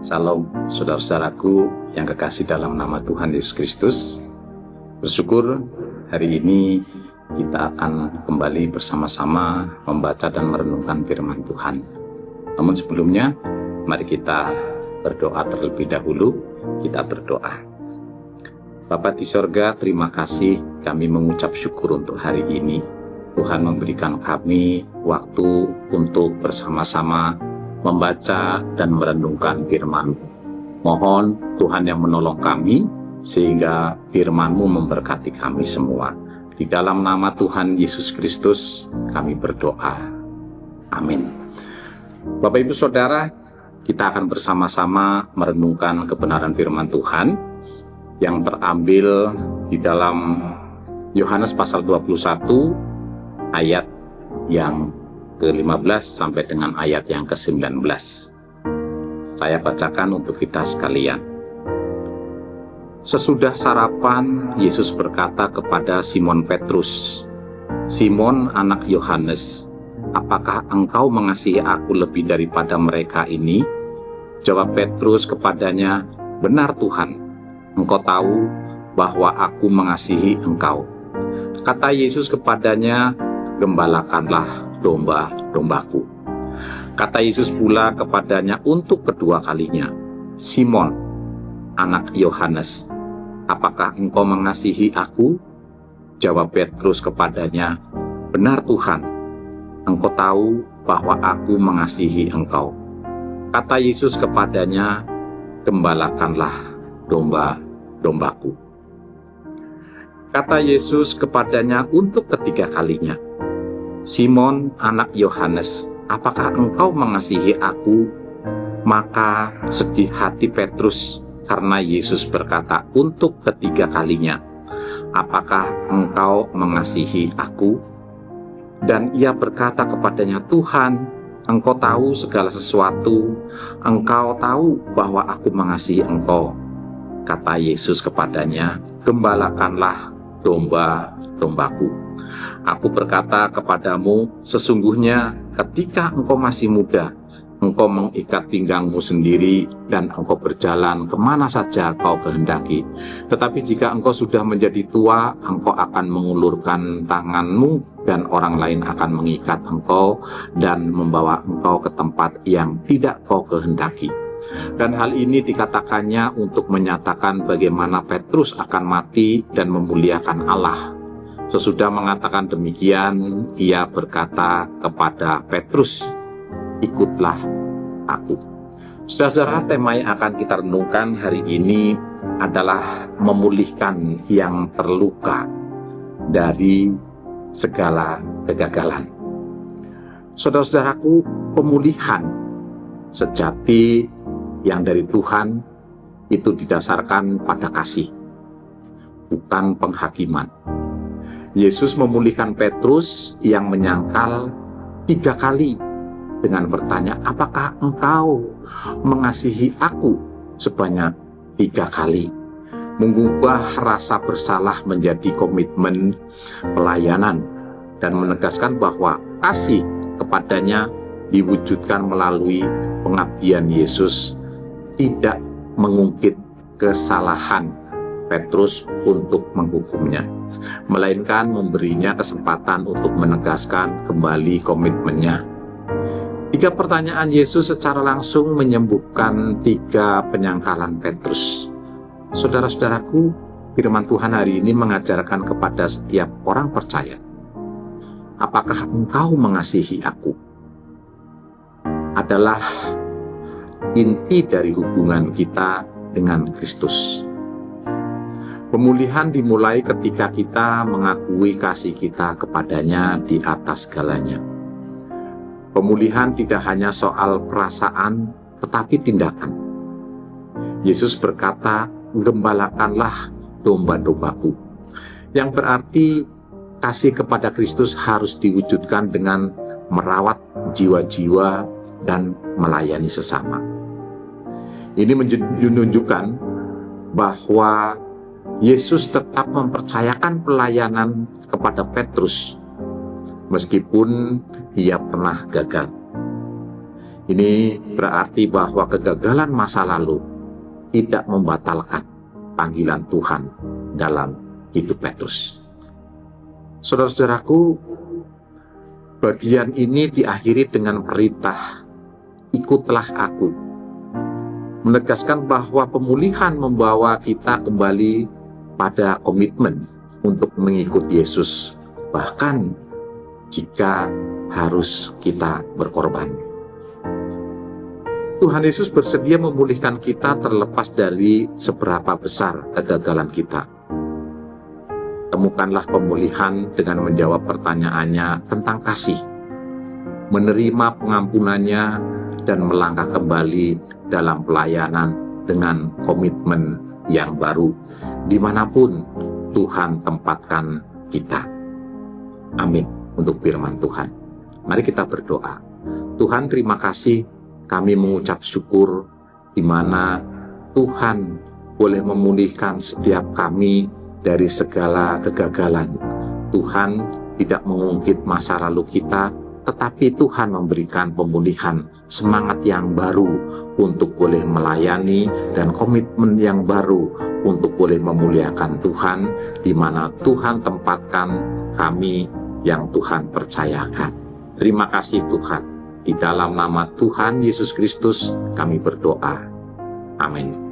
Salam saudara-saudaraku yang kekasih dalam nama Tuhan Yesus Kristus. Bersyukur hari ini kita akan kembali bersama-sama membaca dan merenungkan firman Tuhan. Namun sebelumnya, mari kita berdoa terlebih dahulu. Kita berdoa. Bapa di sorga, terima kasih kami mengucap syukur untuk hari ini. Tuhan memberikan kami waktu untuk bersama-sama membaca dan merenungkan firman. Mohon Tuhan yang menolong kami sehingga firman-Mu memberkati kami semua. Di dalam nama Tuhan Yesus Kristus kami berdoa. Amin. Bapak Ibu Saudara, kita akan bersama-sama merenungkan kebenaran firman Tuhan yang terambil di dalam Yohanes pasal 21 ayat yang ke-15 sampai dengan ayat yang ke-19. Saya bacakan untuk kita sekalian. Sesudah sarapan, Yesus berkata kepada Simon Petrus, "Simon, anak Yohanes, apakah engkau mengasihi aku lebih daripada mereka ini?" Jawab Petrus kepadanya, "Benar Tuhan, engkau tahu bahwa aku mengasihi engkau." Kata Yesus kepadanya, "Gembalakanlah domba-dombaku." Kata Yesus pula kepadanya untuk kedua kalinya, "Simon, anak Yohanes, apakah engkau mengasihi aku?" Jawab Petrus kepadanya, "Benar Tuhan, engkau tahu bahwa aku mengasihi engkau." Kata Yesus kepadanya, "Gembalakanlah domba-dombaku." Kata Yesus kepadanya untuk ketiga kalinya, "Simon, anak Yohanes, apakah engkau mengasihi aku?" Maka sedih hati Petrus karena Yesus berkata untuk ketiga kalinya, "Apakah engkau mengasihi aku?" Dan ia berkata kepadanya, "Tuhan, engkau tahu segala sesuatu, engkau tahu bahwa aku mengasihi engkau." Kata Yesus kepadanya, "Gembalakanlah domba-dombaku. Aku berkata kepadamu, sesungguhnya ketika engkau masih muda, engkau mengikat pinggangmu sendiri dan engkau berjalan kemana saja kau kehendaki. Tetapi jika engkau sudah menjadi tua, engkau akan mengulurkan tanganmu dan orang lain akan mengikat engkau dan membawa engkau ke tempat yang tidak kau kehendaki." Dan hal ini dikatakannya untuk menyatakan bagaimana Petrus akan mati dan memuliakan Allah. Sesudah mengatakan demikian, ia berkata kepada Petrus, "Ikutlah aku." Saudara-saudara, tema yang akan kita renungkan hari ini adalah memulihkan yang terluka dari segala kegagalan. Saudara-saudaraku, pemulihan sejati yang dari Tuhan itu didasarkan pada kasih, bukan penghakiman. Yesus memulihkan Petrus yang menyangkal 3 kali dengan bertanya, "Apakah engkau mengasihi aku?" sebanyak 3 kali. Mengubah rasa bersalah menjadi komitmen pelayanan dan menegaskan bahwa kasih kepadanya diwujudkan melalui pengabdian Yesus, tidak mengungkit kesalahan Petrus untuk menghukumnya, melainkan memberinya kesempatan untuk menegaskan kembali komitmennya. 3 pertanyaan Yesus secara langsung menyembuhkan 3 penyangkalan Petrus. Saudara-saudaraku, firman Tuhan hari ini mengajarkan kepada setiap orang percaya, apakah engkau mengasihi aku? Adalah inti dari hubungan kita dengan Kristus. Pemulihan dimulai ketika kita mengakui kasih kita kepadanya di atas segalanya. Pemulihan tidak hanya soal perasaan, tetapi tindakan. Yesus berkata, "Gembalakanlah domba-dombaku." Yang berarti kasih kepada Kristus harus diwujudkan dengan merawat jiwa-jiwa dan melayani sesama. Ini menunjukkan bahwa Yesus tetap mempercayakan pelayanan kepada Petrus meskipun ia pernah gagal. Ini berarti bahwa kegagalan masa lalu tidak membatalkan panggilan Tuhan dalam hidup Petrus. Saudara-saudaraku, bagian ini diakhiri dengan perintah, ikutlah aku. Menegaskan bahwa pemulihan membawa kita kembali pada komitmen untuk mengikut Yesus, bahkan jika harus kita berkorban. Tuhan Yesus bersedia memulihkan kita terlepas dari seberapa besar kegagalan kita. Temukanlah pemulihan dengan menjawab pertanyaannya tentang kasih, menerima pengampunannya, dan melangkah kembali dalam pelayanan dengan komitmen yang baru, dimanapun Tuhan tempatkan kita. Amin untuk firman Tuhan. Mari kita berdoa. Tuhan, terima kasih, kami mengucap syukur di mana Tuhan boleh memulihkan setiap kami dari segala kegagalan. Tuhan tidak mengungkit masa lalu kita, tetapi Tuhan memberikan pemulihan, semangat yang baru untuk boleh melayani, dan komitmen yang baru untuk boleh memuliakan Tuhan, di mana Tuhan tempatkan kami yang Tuhan percayakan. Terima kasih Tuhan. Di dalam nama Tuhan Yesus Kristus kami berdoa. Amin.